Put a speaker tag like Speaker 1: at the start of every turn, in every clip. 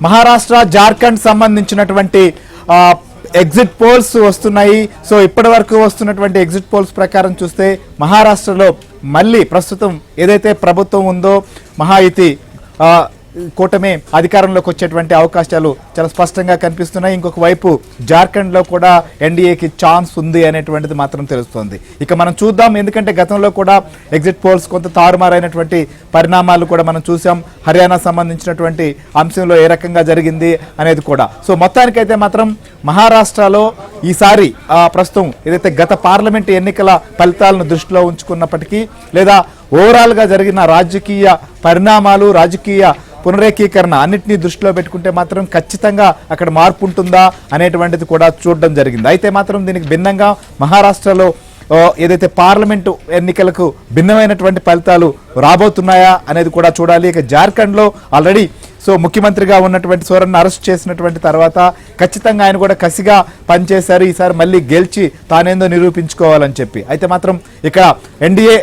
Speaker 1: మహారాష్ట్ర జార్ఖండ్ సంబంధించినటువంటి exit polls వస్తున్నాయి. So ఇప్పటి వరకు వస్తున్నటువంటి ఎగ్జిట్ పోల్స్ ప్రకారం చూస్తే మహారాష్ట్రలో మళ్ళీ ప్రస్తుతం ఏదైతే ప్రభుత్వం ఉందో మహాయుతి కూటమి అధికారంలోకి వచ్చేటువంటి అవకాశాలు చాలా స్పష్టంగా కనిపిస్తున్నాయి. ఇంకొక వైపు జార్ఖండ్లో కూడా ఎన్డీఏకి ఛాన్స్ ఉంది అనేటువంటిది మాత్రం తెలుస్తోంది. ఇక మనం చూద్దాం, ఎందుకంటే గతంలో కూడా ఎగ్జిట్ పోల్స్ కొంత తారుమారైనటువంటి పరిణామాలు కూడా మనం చూసాం. హర్యానా సంబంధించినటువంటి అంశంలో ఏ రకంగా జరిగింది అనేది కూడా. సో మొత్తానికైతే మాత్రం మహారాష్ట్రలో ఈసారి ప్రస్తుతం ఏదైతే గత పార్లమెంటు ఎన్నికల ఫలితాలను దృష్టిలో ఉంచుకున్నప్పటికీ లేదా ఓవరాల్గా జరిగిన రాజకీయ పరిణామాలు రాజకీయ పునరేకీకరణ అన్నింటినీ దృష్టిలో పెట్టుకుంటే మాత్రం ఖచ్చితంగా అక్కడ మార్పు ఉంటుందా అనేటువంటిది కూడా చూడడం జరిగింది. అయితే మాత్రం దీనికి భిన్నంగా మహారాష్ట్రలో ఏదైతే పార్లమెంటు ఎన్నికలకు భిన్నమైనటువంటి ఫలితాలు రాబోతున్నాయా అనేది కూడా చూడాలి. ఇక జార్ఖండ్లో ఆల్రెడీ ముఖ్యమంత్రిగా ఉన్నటువంటి సోరెన్ అరెస్ట్ చేసినటువంటి తర్వాత ఖచ్చితంగా ఆయన కూడా కసిగా పనిచేశారు. ఈసారి మళ్ళీ గెలిచి తానేందో నిరూపించుకోవాలని చెప్పి. అయితే మాత్రం ఇక్కడ ఎన్డీఏ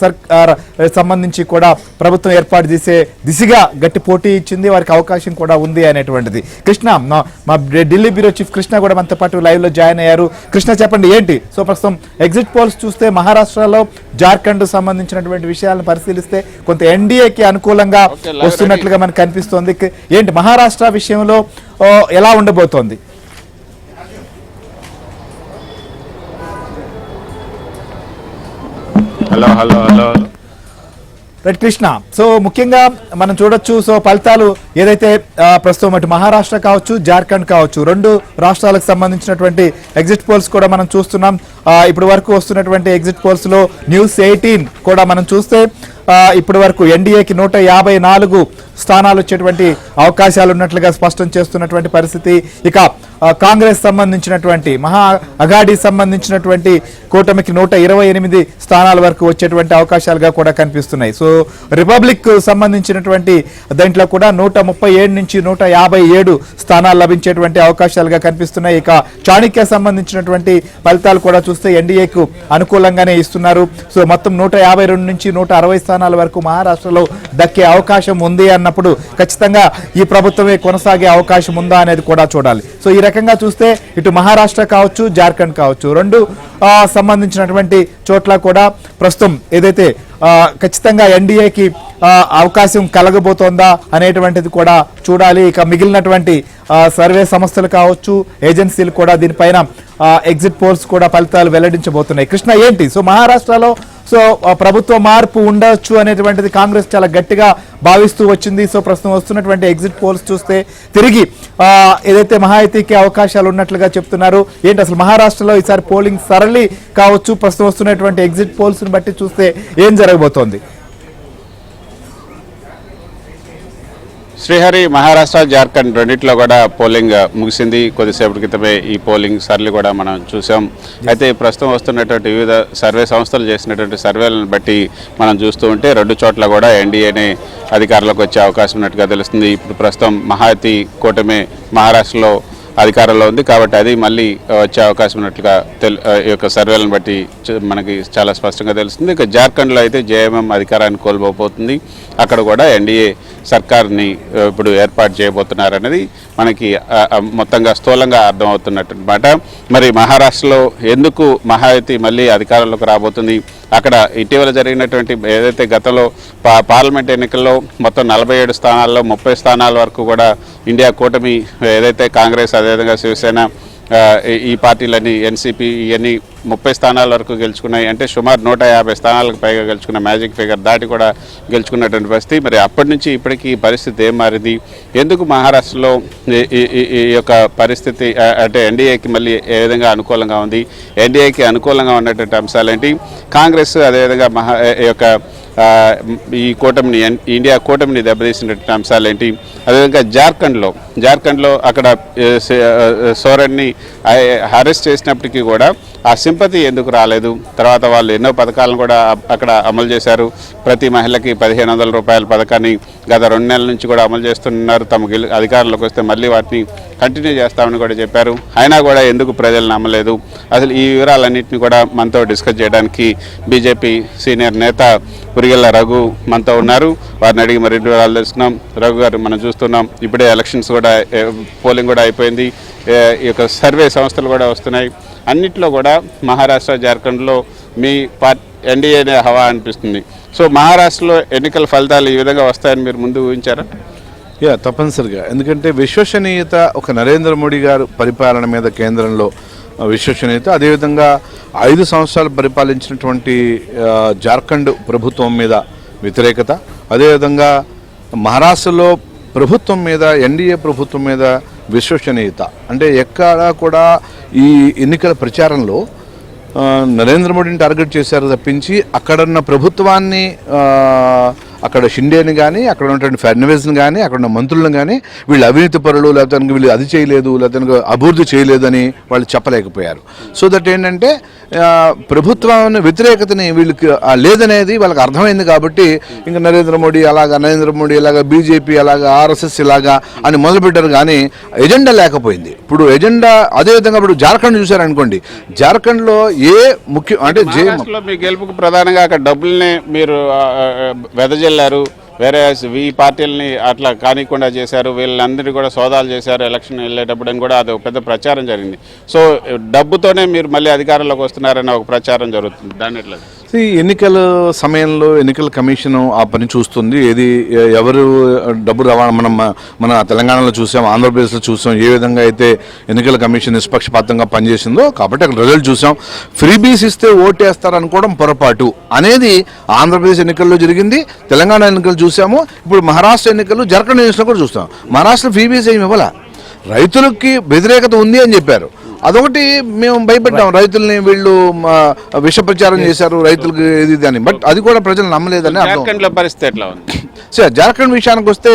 Speaker 1: సర్కార్ సంబంధించి కూడా ప్రభుత్వం ఏర్పాటు చేసే దిశగా గట్టి పోటీ ఇచ్చింది, వారికి అవకాశం కూడా ఉంది అనేటువంటిది. కృష్ణ, మా ఢిల్లీ బ్యూరో చీఫ్ కృష్ణ కూడా మనతో పాటు లైవ్ లో జాయిన్ అయ్యారు. కృష్ణ, చెప్పండి ఏంటి ప్రస్తుతం ఎగ్జిట్ పోల్స్ చూస్తే మహారాష్ట్రలో జార్ఖండ్ సంబంధించినటువంటి విషయాలను పరిశీలిస్తే కొంత ఎన్డీఏకి అనుకూలంగా వస్తున్నట్లుగా మనకు కనిపిస్తుంది. ఏంటి మహారాష్ట్ర విషయంలో ఎలా ఉండబోతోంది?
Speaker 2: Hello hello hello
Speaker 1: right Krishna, ముఖ్యంగా మనం చూడొచ్చు ఫలితాలు ఏదైతే ప్రస్తుతం అటు మహారాష్ట్ర కావచ్చు జార్ఖండ్ కావచ్చు రెండు రాష్ట్రాలకు సంబంధించినటువంటి ఎగ్జిట్ పోల్స్ కూడా మనం చూస్తున్నాం. ఇప్పటి వరకు వస్తున్నటువంటి ఎగ్జిట్ పోల్స్ లో న్యూస్ 18 కూడా మనం చూస్తే ఇప్పటి వరకు ఎన్డీఏకి 154 స్థానాలు వచ్చేటువంటి అవకాశాలు ఉన్నట్లుగా స్పష్టం చేస్తున్నటువంటి పరిస్థితి. ఇక కాంగ్రెస్ సంబంధించినటువంటి మహా అఘాడీ సంబంధించినటువంటి కూటమికి 128 స్థానాల వరకు వచ్చేటువంటి అవకాశాలుగా కూడా కనిపిస్తున్నాయి. సో రిపబ్లిక్ సంబంధించినటువంటి దాంట్లో కూడా 137 నుంచి 157 స్థానాలు లభించేటువంటి అవకాశాలుగా కనిపిస్తున్నాయి. ఇక చాణక్య సంబంధించినటువంటి ఫలితాలు కూడా చూస్తే ఎన్డీఏకు అనుకూలంగానే ఇస్తున్నారు. సో మొత్తం 152 నుంచి 160 స్థానాల వరకు మహారాష్ట్రలో దక్కే అవకాశం ఉంది అన్నప్పుడు ఖచ్చితంగా ఈ ప్రభుత్వమే కొనసాగే అవకాశం ఉందా అనేది కూడా చూడాలి. సో ఈ రకంగా చూస్తే ఇటు మహారాష్ట్ర కావచ్చు జార్ఖండ్ కావచ్చు రెండు సంబంధించినటువంటి చోట్ల కూడా ప్రస్తుతం ఏదైతే ఖచ్చితంగా ఎన్డీఏకి అవకాశం కలగబోతోందా అనేటువంటిది కూడా చూడాలి. ఇక మిగిలినటువంటి సర్వే సంస్థలు కావచ్చు ఏజెన్సీలు కూడా దీనిపైన ఎగ్జిట్ పోల్స్ కూడా ఫలితాలు వెల్లడించబోతున్నాయి. కృష్ణ, ఏంటి మహారాష్ట్రలో ప్రభుత్వ మార్పు ఉండొచ్చు అనేటువంటిది కాంగ్రెస్ చాలా గట్టిగా భావిస్తూ వచ్చింది. ప్రస్తుతం వస్తున్నటువంటి ఎగ్జిట్ పోల్స్ చూస్తే తిరిగి ఏదైతే మహాయుతికి అవకాశాలు ఉన్నట్లుగా చెప్తున్నారు. ఏంటి అసలు మహారాష్ట్రలో ఈసారి పోలింగ్ సరళి కావచ్చు, ప్రస్తుతం వస్తున్నటువంటి ఎగ్జిట్ పోల్స్ ని బట్టి చూస్తే ఏం జరగబోతోంది?
Speaker 2: శ్రీహరి, మహారాష్ట్ర జార్ఖండ్ రెండింటిలో కూడా పోలింగ్ ముగిసింది. కొద్దిసేపటి క్రితమే ఈ పోలింగ్ సరళి కూడా మనం చూసాం. అయితే ప్రస్తుతం వస్తున్నటువంటి వివిధ సర్వే సంస్థలు చేసినటువంటి సర్వేలను బట్టి మనం చూస్తూ ఉంటే రెండు చోట్ల కూడా ఎన్డీఏనే అధికారంలోకి వచ్చే అవకాశం ఉన్నట్టుగా తెలుస్తుంది. ఇప్పుడు ప్రస్తుతం మహాయుతి కూటమి మహారాష్ట్రలో అధికారంలో ఉంది కాబట్టి అది మళ్ళీ వచ్చే అవకాశం ఉన్నట్లుగా ఈ యొక్క సర్వేలను బట్టి మనకి చాలా స్పష్టంగా తెలుస్తుంది. ఇక జార్ఖండ్లో అయితే జేఎంఎం అధికారాన్ని కోల్పోతుంది. అక్కడ కూడా ఎన్డీఏ సర్కార్ని ఇప్పుడు ఏర్పాటు చేయబోతున్నారనేది మనకి మొత్తంగా స్థూలంగా అర్థమవుతున్నమాట. మరి మహారాష్ట్రలో ఎందుకు మహాయుతి మళ్ళీ అధికారంలోకి రాబోతుంది? అక్కడ ఇటీవల జరిగినటువంటి ఏదైతే గతంలో పార్లమెంట్ ఎన్నికల్లో మొత్తం 47 స్థానాల్లో 30 స్థానాల వరకు కూడా ఇండియా కూటమి ఏదైతే కాంగ్రెస్ అదేవిధంగా శివసేన ఈ పార్టీలన్నీ ఎన్సీపీ ఇవన్నీ 30 స్థానాల వరకు గెలుచుకున్నాయి. అంటే సుమారు 150 స్థానాలకు పైగా గెలుచుకున్న మ్యాజిక్ ఫిగర్ దాటి కూడా గెలుచుకున్నటువంటి పరిస్థితి. మరి అప్పటి నుంచి ఇప్పటికీ పరిస్థితి ఏం మారింది? ఎందుకు మహారాష్ట్రలో ఈ యొక్క పరిస్థితి అంటే ఎన్డీఏకి మళ్ళీ ఏ విధంగా అనుకూలంగా ఉంది? ఎన్డీఏకి అనుకూలంగా ఉన్నటువంటి అంశాలేంటి? కాంగ్రెస్ అదేవిధంగా ఈ కూటమిని ఇండియా కూటమిని దెబ్బతీసినటువంటి అంశాలు ఏంటి? అదేవిధంగా జార్ఖండ్లో అక్కడ సోరెన్ని అరెస్ట్ చేసినప్పటికీ కూడా ఆ సింపతి ఎందుకు రాలేదు? తర్వాత వాళ్ళు ఎన్నో పథకాలను కూడా అక్కడ అమలు చేశారు. ప్రతి మహిళకి 1500 రూపాయల పథకాన్ని గత 2 నెలల నుంచి కూడా అమలు చేస్తున్నారు. తమ అధికారంలోకి వస్తే మళ్ళీ వాటిని కంటిన్యూ చేస్తామని కూడా చెప్పారు. అయినా కూడా ఎందుకు ప్రజలు నమ్మలేదు? అసలు ఈ వివరాలన్నింటినీ కూడా మనతో డిస్కస్ చేయడానికి బీజేపీ సీనియర్ నేత పురిగెల్ల రఘు మనతో ఉన్నారు. వారిని అడిగి మరిన్ని వివరాలు తెలుసుకున్నాం. రఘు గారు, మనం చూస్తున్నాం ఇప్పుడే ఎలక్షన్స్ కూడా పోలింగ్ కూడా అయిపోయింది. ఈ యొక్క సర్వే సంస్థలు కూడా వస్తున్నాయి. అన్నిట్లో కూడా మహారాష్ట్ర, జార్ఖండ్లో మీ ఎన్డీఏనే హవా అనిపిస్తుంది. సో మహారాష్ట్రలో ఎన్నికల ఫలితాలు ఈ విధంగా వస్తాయని మీరు ముందు ఊహించారా?
Speaker 3: తప్పనిసరిగా. ఎందుకంటే విశ్వసనీయత ఒక నరేంద్ర మోడీ గారు పరిపాలన మీద కేంద్రంలో విశ్వసనీయత, అదేవిధంగా 5 సంవత్సరాలు పరిపాలించినటువంటి జార్ఖండ్ ప్రభుత్వం మీద వ్యతిరేకత, అదేవిధంగా మహారాష్ట్రలో ప్రభుత్వం మీద, ఎన్డీఏ ప్రభుత్వం మీద విశ్వసనీయత. అంటే ఎక్కడా కూడా ఈ ఎన్నికల ప్రచారంలో నరేంద్ర మోడీని టార్గెట్ చేశారు తప్పించి అక్కడున్న ప్రభుత్వాన్ని, అక్కడ షిండేని కానీ, అక్కడ ఉన్నటువంటి ఫడ్నవీస్ని కానీ, అక్కడ ఉన్న మంత్రులను కానీ వీళ్ళు అవినీతి పరులు, లేకపోతే వీళ్ళు అది చేయలేదు, లేకపోతే అభివృద్ధి చేయలేదని వాళ్ళు చెప్పలేకపోయారు. సో దట్ ఏంటంటే ప్రభుత్వం వ్యతిరేకతని వీళ్ళకి లేదనేది వాళ్ళకి అర్థమైంది. కాబట్టి ఇంకా నరేంద్ర మోడీ ఇలాగా బీజేపీ అలాగా, ఆర్ఎస్ఎస్ ఇలాగా అని మొదలుపెట్టారు. కానీ ఎజెండా లేకపోయింది. ఇప్పుడు ఎజెండా అదేవిధంగా ఇప్పుడు జార్ఖండ్ చూశారనుకోండి, జార్ఖండ్లో ముఖ్యం అంటే
Speaker 2: మీ గెలుపుకు ప్రధానంగా అక్కడ డబ్బుల్ని మీరు వెదజల్లారు, వేరే ఈ పార్టీలని అట్లా కానికుండా చేశారు, వీళ్ళందరినీ కూడా సోదాలు చేశారు ఎలక్షన్ వెళ్ళేటప్పుడు అని కూడా అది ఒక పెద్ద ప్రచారం జరిగింది. సో డబ్బుతోనే మీరు మళ్ళీ అధికారంలోకి వస్తున్నారని ఒక ప్రచారం జరుగుతుంది. దాని ఎట్లా?
Speaker 3: ఎన్నికల సమయంలో ఎన్నికల కమిషన్ ఆ పని చూస్తుంది. ఎవరు డబ్బు రవాణా మన తెలంగాణలో చూసాం, ఆంధ్రప్రదేశ్లో చూసాం ఏ విధంగా అయితే ఎన్నికల కమిషన్ నిష్పక్షపాతంగా పనిచేసిందో. కాబట్టి అక్కడ రిజల్ట్ చూసాం. ఫ్రీబీస్ ఇస్తే ఓటేస్తారు అనుకోవడం పొరపాటు అనేది ఆంధ్రప్రదేశ్ ఎన్నికల్లో జరిగింది, తెలంగాణ ఎన్నికలు చూసాము. ఇప్పుడు మహారాష్ట్ర ఎన్నికలు, జార్ఖండ్ ఎన్నికలు కూడా చూస్తాం. మహారాష్ట్ర ఫ్రీబీస్ ఏమి ఇవ్వాల, రైతులకి వ్యతిరేకత ఉంది అని చెప్పారు. అదొకటి మేము భయపెట్టాం, రైతుల్ని వీళ్ళు విష ప్రచారం చేశారు రైతులకు ఇది అని. బట్ అది కూడా ప్రజలు నమ్మలేదని
Speaker 2: పరిస్థితి ఎట్లా ఉంది?
Speaker 3: జార్ఖండ్ విషయానికి వస్తే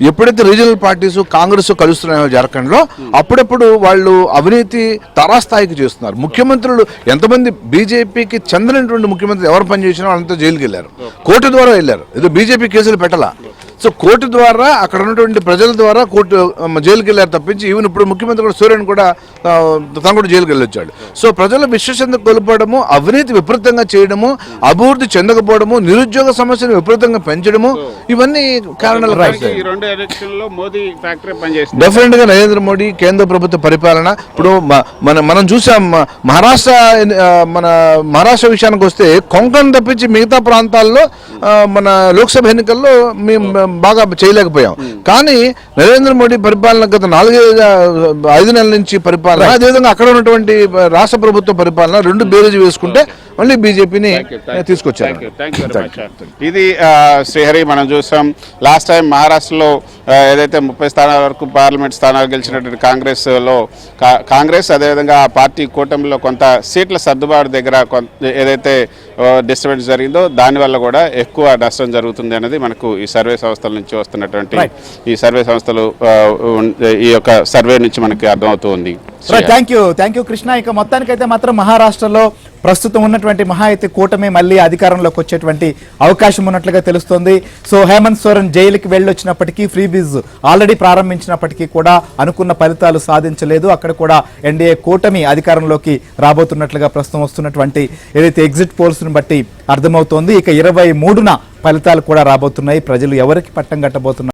Speaker 3: ఎప్పుడైతే రీజనల్ పార్టీస్ కాంగ్రెస్ కలుస్తున్నాయో జార్ఖండ్లో, అప్పుడప్పుడు వాళ్ళు అవినీతి తారాస్థాయికి చేస్తున్నారు. ముఖ్యమంత్రులు ఎంతమంది బీజేపీకి చెందినటువంటి ముఖ్యమంత్రులు ఎవరు పనిచేసినా వాళ్ళంతా జైలుకి వెళ్ళారు, కోర్టు ద్వారా వెళ్ళారు. ఏదో బీజేపీ కేసులు పెట్టాలా. సో కోర్టు ద్వారా అక్కడ ఉన్నటువంటి ప్రజల ద్వారా జైలుకి వెళ్ళారు తప్పించి, ఈవెన్ ఇప్పుడు ముఖ్యమంత్రి కూడా సూర్యన్ కూడా తను కూడా జైలుకి వెళ్ళొచ్చాడు. సో ప్రజల విశ్వసనీయత కోల్పోవడము, అవినీతి విపరీతంగా చేయడము, అభివృద్ధి చెందకపోవడము, నిరుద్యోగ సమస్యను విపరీతంగా పెంచడము, ఇవన్నీ కారణాలు. డెఫినెట్ గా నరేంద్ర మోడీ కేంద్ర ప్రభుత్వ పరిపాలన ఇప్పుడు మనం చూసాం. మహారాష్ట్ర విషయానికి వస్తే కొంకణ్ తప్పించి మిగతా ప్రాంతాల్లో మన లోక్సభ ఎన్నికల్లో మేము బాగా చేయలేకపోయాం. కానీ నరేంద్ర మోడీ పరిపాలన గత 4-5 నెలల నుంచి పరిపాలన, అదేవిధంగా అక్కడ ఉన్నటువంటి రాష్ట్ర ప్రభుత్వ పరిపాలన రెండు బేరీజు వేసుకుంటే మళ్ళీ బీజేపీని తీసుకొచ్చారు.
Speaker 2: ఇది శ్రీహరి, మనం చూసాం లాస్ట్ టైం మహారాష్ట్రలో ఏదైతే 30 స్థానాల వరకు పార్లమెంట్ స్థానాలు గెలిచినటువంటి కాంగ్రెస్ అదేవిధంగా ఆ పార్టీ కూటమిలో కొంత సీట్ల సర్దుబాటు దగ్గర ఏదైతే డిస్టర్బెన్స్ జరిగిందో దానివల్ల కూడా ఎక్కువ నష్టం జరుగుతుంది అనేది మనకు ఈ సర్వే సంస్థల నుంచి వస్తున్నటువంటి ఈ సర్వే సంస్థలు ఈ యొక్క సర్వే నుంచి మనకి అర్థమవుతుంది.
Speaker 1: Thank you Krishna. ఇక మొత్తానికైతే మాత్రం మహారాష్ట్రలో ప్రస్తుతం ఉన్నటువంటి మహా అయితే కూటమి మళ్ళీ అధికారంలోకి వచ్చేటువంటి అవకాశం ఉన్నట్లుగా తెలుస్తోంది. సో హేమంత్ సోరెన్ జైలుకి వెళ్ళొచ్చినప్పటికీ, ఫ్రీబీజ్ ఆల్రెడీ ప్రారంభించినప్పటికీ కూడా అనుకున్న ఫలితాలు సాధించలేదు. అక్కడ కూడా ఎన్డీఏ కూటమి అధికారంలోకి రాబోతున్నట్లుగా ప్రస్తుతం వస్తున్నటువంటి ఏదైతే ఎగ్జిట్ పోల్స్ ను బట్టి అర్థమవుతోంది. ఇక 23న ఫలితాలు కూడా రాబోతున్నాయి. ప్రజలు ఎవరికి పట్టం కట్టబోతున్నారు